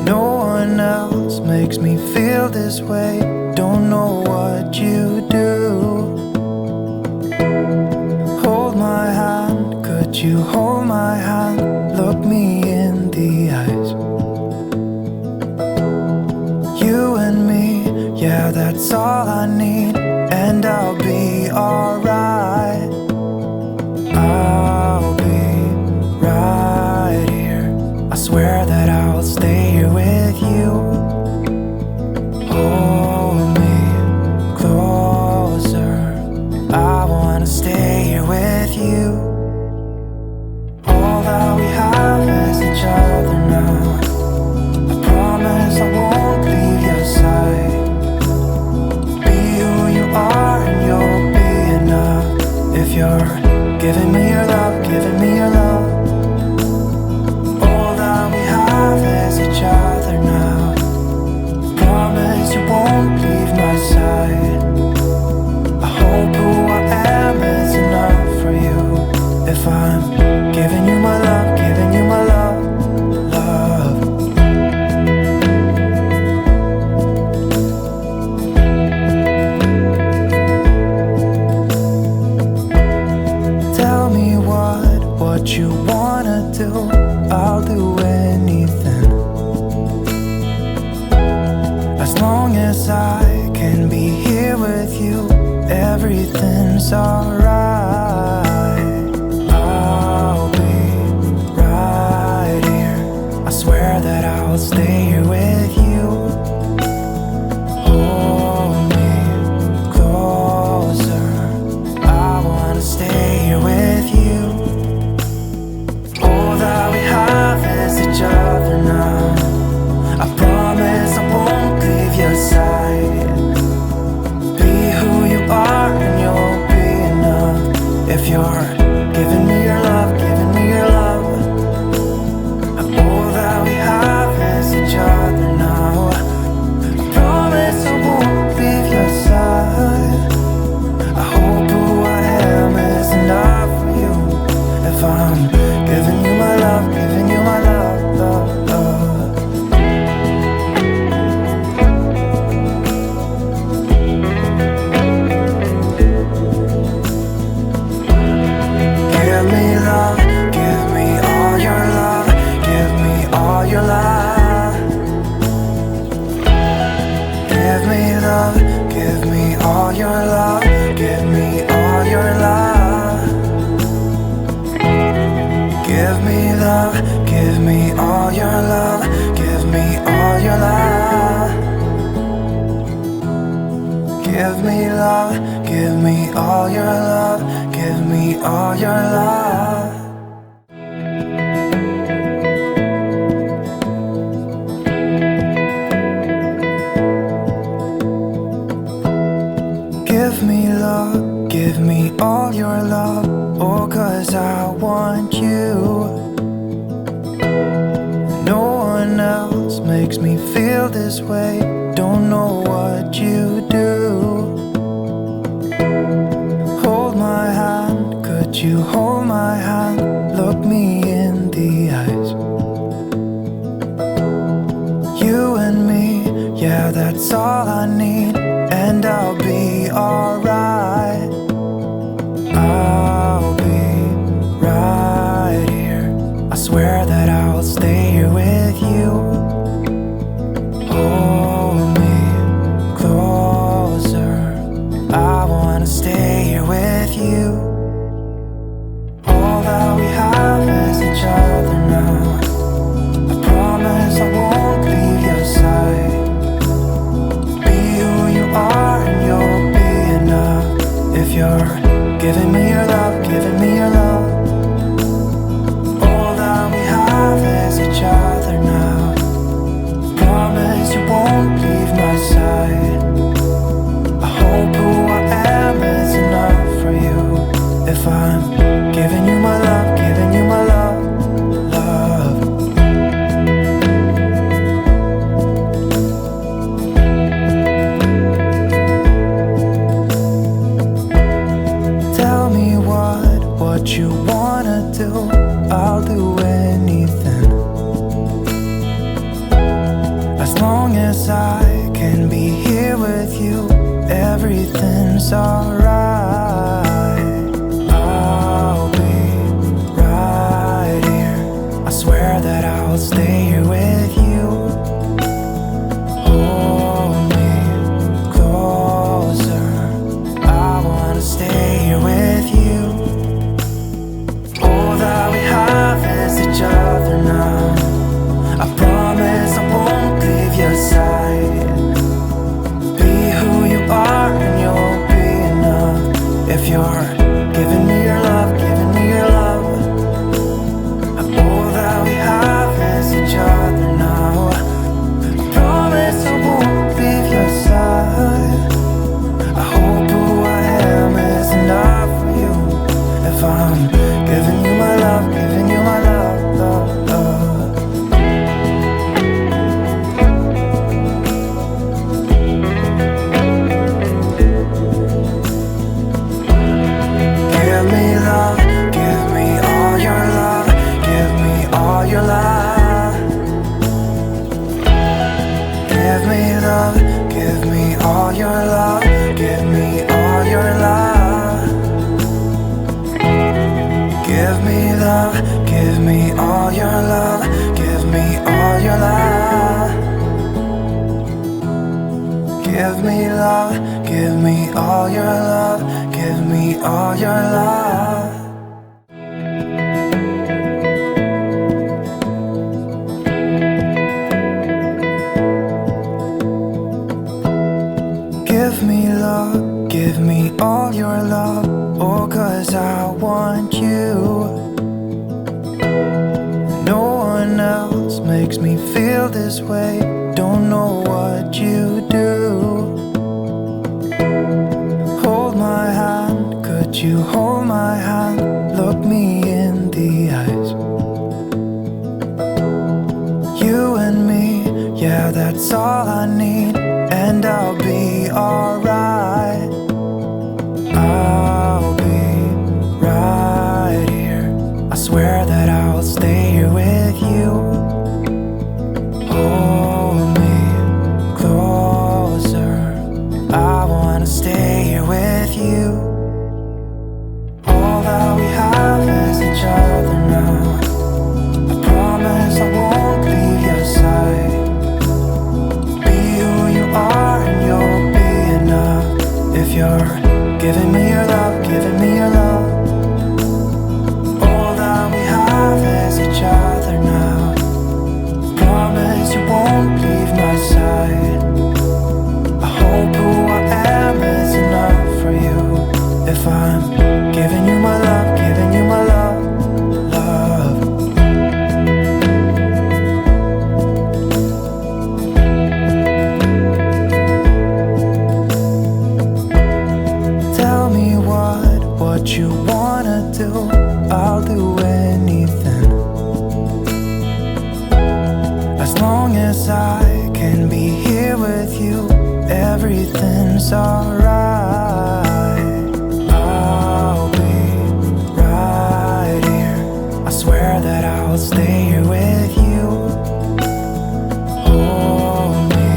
No one else makes me feel this way. Don't know what you do. Hold my hand, could you hold my hand? Look me in the eyes. You and me, yeah, that's all I need. And I'll be alright. I'll be right here. I swear that I'll stay here with you. Hold me closer. I wanna stay here with you. All that we have is each other now. I promise I won't leave your side. Be who you are and you'll be enough. If you're giving me your love, giving me your love. All that we have is each other now. Promise you won't leave my side. I hope who I am is enough for you. If I'm giving you my love, giving you my love, love. Tell me what you wanna do. I'll do anything. As long as I can be here with you, everything's alright. I'll be right here. I swear that I'll stay here with you. Hold me closer. I wanna stay here with you. All that we have is each other now. I promise I won't leave your side. Be who you are and you'll be enough. If you're giving me your love, giving me your love. All that we have is each other now. I promise I won't leave your side. I hope who I am is enough for you. If I'm giving you my love, giving you my love, love, love. Give me love, give me all your love, give me all your love. Give me love, give me all your love, give me all your love. Give me love, give me all your love, give me all your love. Give me love, give me all your love, give me all your love. Give me love, give me all your love. Oh, 'cause I want you. No one else makes me feel this way. Don't know what you do. Hold my hand, could you hold my hand? Look me in the eyes. You and me, yeah, that's all I need. And I'll be alright. I'll be right here. I swear that I'll stay here with you. Hold me closer. I wanna stay here with you. All that we have is each other now. I promise I won't leave your side. Be who you are and you'll be enough. If you're giving me your love, giving me your love. All that we have is each other now. stay here with you. Hold me closer, I wanna stay here with you. All that we have is each other now. I promise I won't leave your side. Be who you are and you'll be enough. If you're giving me your love, giving me your love. All that we have is each other now. I promise I won't leave your side. I hope who I am is enough for you. If I'm giving you my love, giving you my love, love, love. Give me love, give me all your love, give me all your love. Give me love, give me all your love, give me all your love. Give me love, give me all your love, give me all your love. Give me love, give me all your love, give me all your love. Give me love, give me all your love, oh, 'cause I want you. No one else makes me feel this way, don't know what you do. Hold my hand, could you hold my hand, look me in the eyes. You and me, yeah, that's all I need, and I'll be alright. I'll be right here, I swear that I'll stay here with you. Hold me closer, I wanna stay here with you. All that we have is each other now. I promise I won't leave your side. Be who you are and you'll be enough. If you're giving me your love, giving me your love. All that we have is each other now. Promise you won't leave my side. I hope who I am is enough for you. If I'm giving you my love, giving you my love, love. Tell me what you wanna do, I'll do anything. As long as I can be here with you, everything's alright. I'll be right here, I swear that I'll stay here with you. Hold me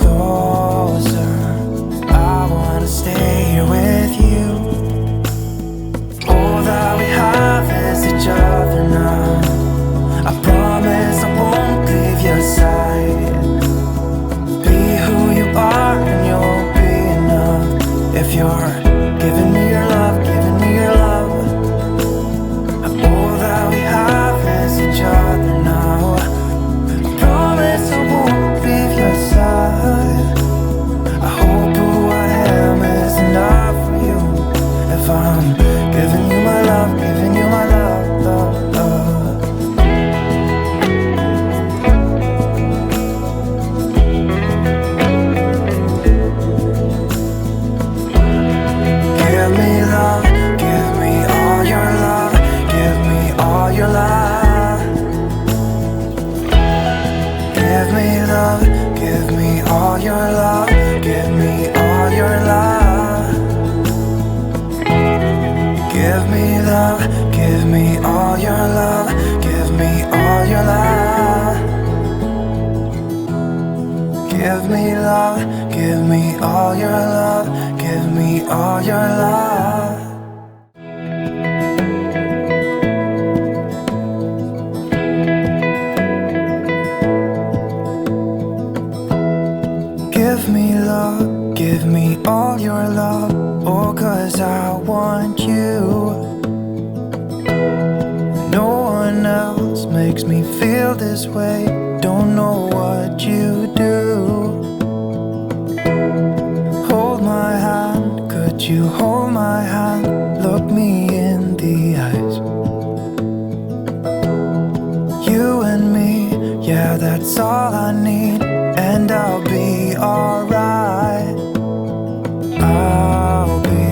closer, I wanna stay here with you. All that we have is each other now. I promise I won't leave your side. Be who you are and you'll be enough. If you're giving me your love, giving me your love. All that we have is each other now. I promise I won't leave your side. I hope who I am is enough for you. If I'm giving you my love, giving you my love, love, love. Give me love, give me all your love, give me all your love. Give me love, give me all your love, give me all your love. Give me love, give me all your love, give me all your love. Give me love, give me all your love, give me all your love. me feel this way. Don't know what you do. Hold my hand, could you hold my hand? Look me in the eyes. You and me, yeah, that's all I need. And I'll be alright. I'll be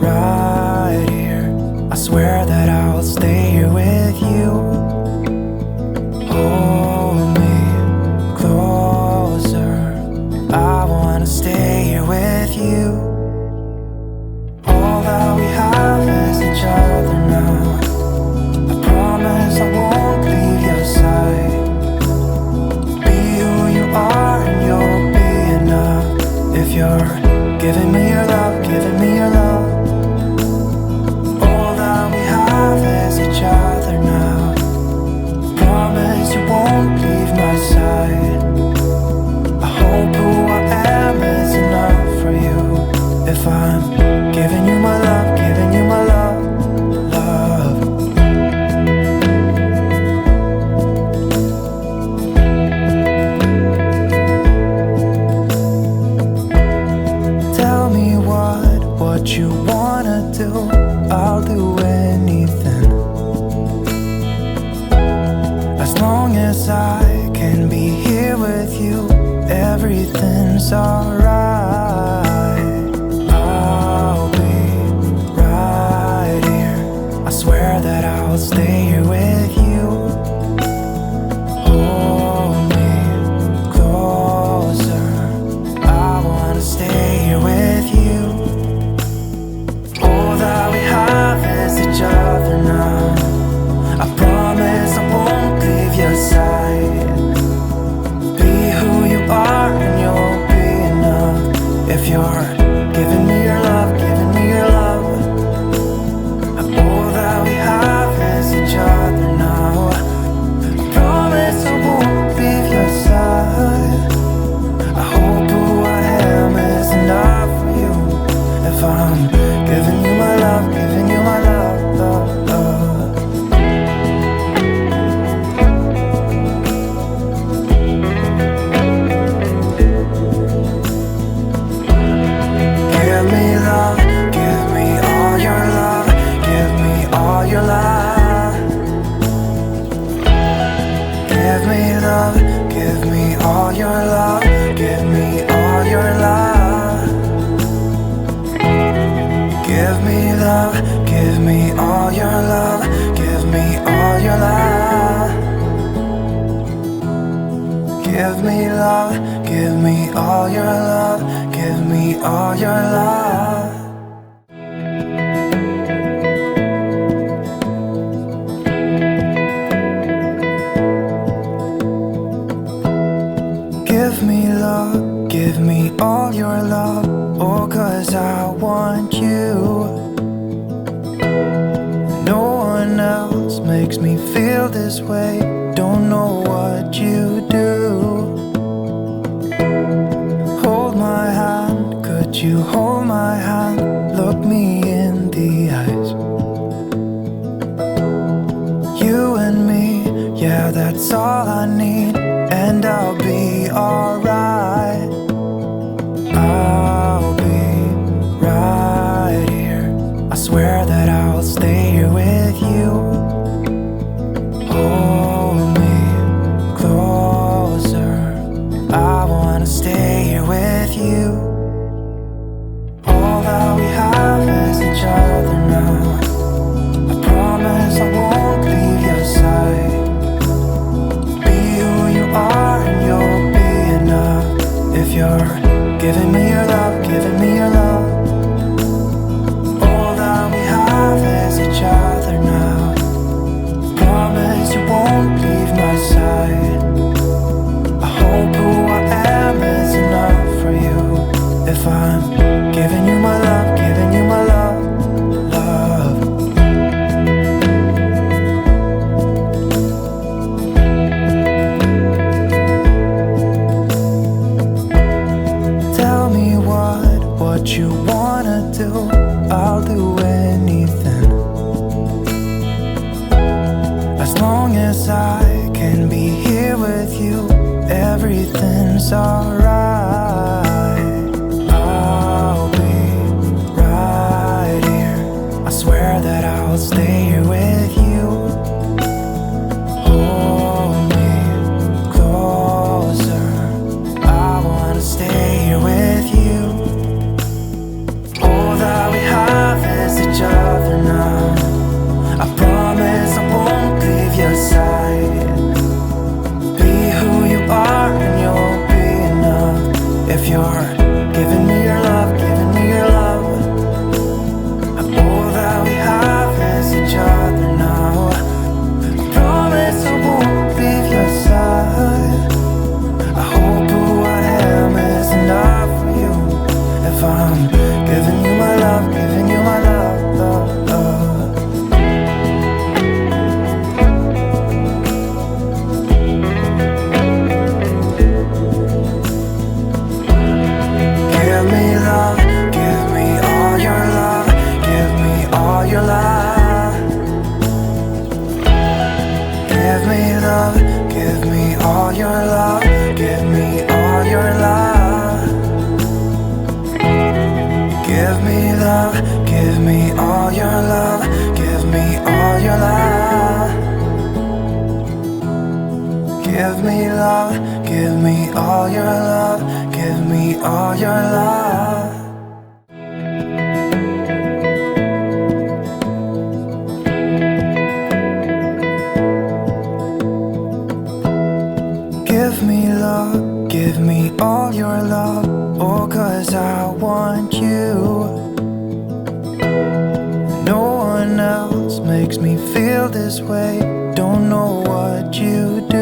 right here. I swear that I'll stay here with you. Hold me closer. I wanna stay here with you. All that we have is each other now. I promise I won't leave your side. Be who you are and you'll be enough. If you're giving me your love, giving me your love. All that we have is each other now. Promise you won't leave my side. I hope who I am is enough for you. If I'm giving you my love, giving you my love, love. Tell me what you wanna do. I'll do anything. As long as I can be here with you, everything's alright. I'll be right here. I swear that I'll stay here with you. Hold me closer. I wanna stay here with you. All that we have is each other now. I promise I won't leave your side. Be who you are and you'll be enough. If you're giving me your love, giving me your love. All that we have is each other now. I promise I won't leave your side. I hope who I am is enough for you. If I'm giving you my love, giving you my love, love, love. Give me love, give me all your love, give me all your love. Give me love, give me all your love, give me all your love. Give me love, give me all your love, give me all your love. Give me love, give me all your love, give me all your love. Give me love, give me all your love. Oh, 'cause I want you. No one else makes me feel this way. Don't know what you do. Hold my hand, could you hold my hand? Look me in the eyes. You and me, yeah, that's all I need. And I'll be alright. I'll be right here. I swear that I'll stay here with you. Hold me closer. I wanna stay here with you. All that we have is each other now. I promise I won't leave your side. Be who you are and you'll be enough. If you're giving me your love, giving me your love. All that we have is each other now. Promise you won't leave my side. I hope who I am is enough for you. If I'm giving you my love, giving you my love, love. Tell me can be here with you, everything's alright. I'll be right here, I swear that I'll stay here with you. Hold me closer, I wanna stay here with you. All that we have is each other now. I promise I won't leave your side. Be who you are and you'll be enough. If you're giving me your love, giving me your love. All that we have is each other now. I promise I won't leave your side. I hope who I am is enough for you. If I'm giving you my love, giving you my love, love, love. Give me love, give me all your love, give me all your love. Give me love, give me all your love, give me all your love. Give me love, give me all your love, give me all your love. Give me love, give me all your love, give me all your love. Give me love, give me all your love, oh, 'cause I want you. No one else makes me feel this way, don't know what you do.